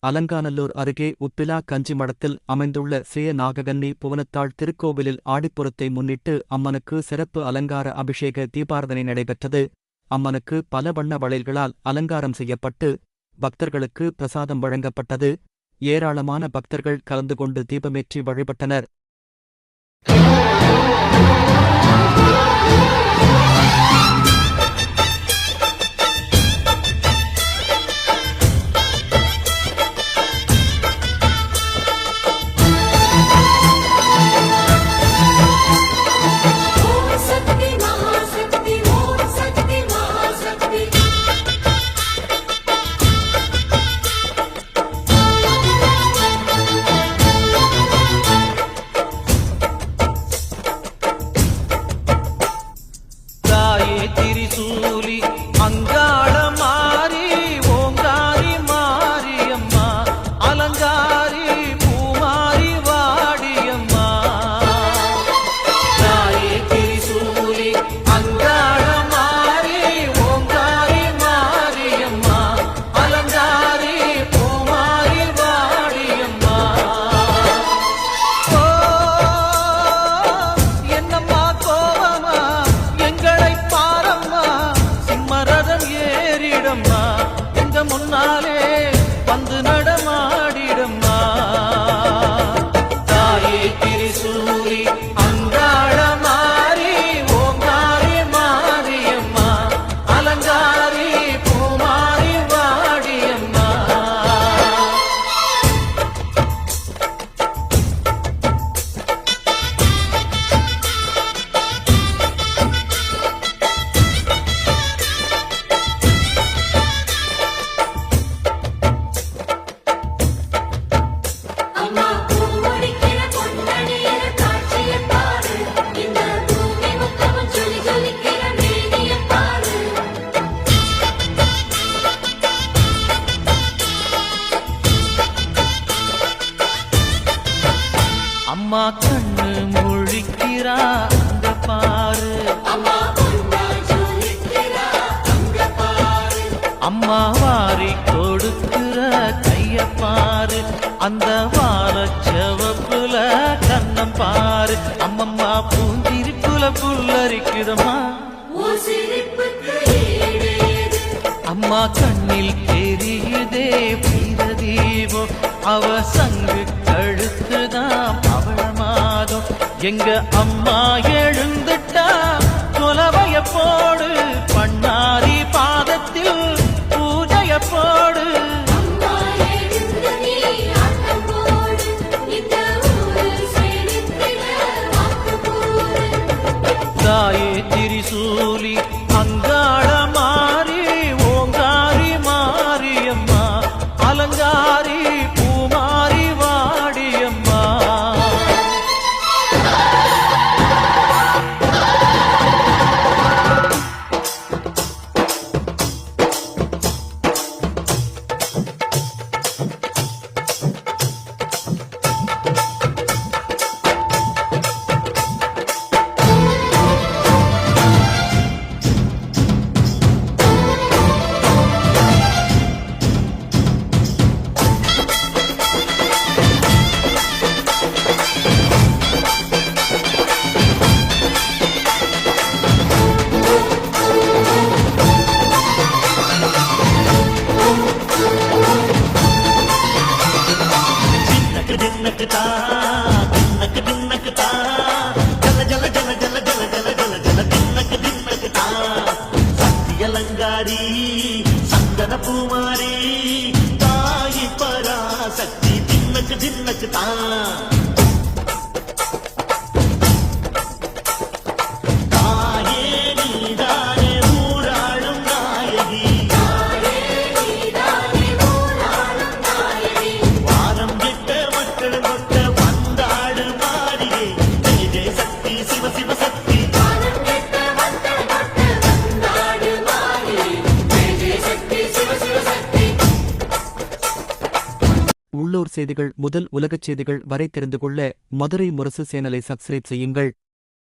அலங்காநல்லூர் அருகே உப்பிலா கஞ்சி மடத்தில் அமைந்துள்ள சேய நாககன்னி புவனத்தாள் திருக்கோவிலில் ஆடிப்புறத்தை முன்னிட்டு அம்மனுக்கு சிறப்பு அலங்கார அபிஷேக தீபாராதனை நடைபெற்றது. அம்மனுக்கு பல வண்ண வளையல்களால் அலங்காரம் செய்யப்பட்டு பக்தர்களுக்கு பிரசாதம் வழங்கப்பட்டது. ஏராளமான பக்தர்கள் கலந்து கொண்டு தீபமேற்றி வழிபட்டனர். திரிசூலி அங்காள மாரி ஓங்காரி மாரியம்மா அலங்காரி பூமாரி வாடியம்மா. தாயே திரிசூலி அங்காள மாரி ஓங்காரி மாரியம்மா அலங்காரி பூமாரி வாடியம்மா. என்னம்மா கோவமா எங்களை ஏறிடம்மா எங்க முன்னாலே வந்து நடமாடிடம்மா. தாயே திரிசூலி அங்காள மாரி ஓங்காரி மாரியம்மா அலங்காரி பூமாரி வாடியம்மா. அம்மா கண்ணு முழிக்கிறா அங்க பாரு, அம்மா வாரி கொடுக்கிற கைய பாரு, அந்த வாரச்சவப்புல கண்ணம் பாரு. அம்மம்மா பூஞ்சிரிப்புல புல்லரிக்குதம்மா, அம்மா கண்ணில் தெரியுதே தீபம், அவ சங்கு கழுத்துதான் பவளமாதம். எங்க அம்மா எழுந்துட்டா கொலவைய போடு, பண்ணாரி பாதத்தில் பூஜைய போடு. தாயே திரிசூலி அங்காள மாரி ஓங்காரி மாரியம்மா அலங்காரி பூமாரி வாடியம்மா. சக்தியலங்காரி சந்தன பூமாரி தாயி பராசக்தி தின்னக்கு தின்னக்கு தான். உள்ளூர் செய்திகள் முதல் உலகச் செய்திகள் வரை தெரிந்து கொள்ள மதுரை முரசு சேனலை சப்ஸ்கிரைப் செய்யுங்கள்.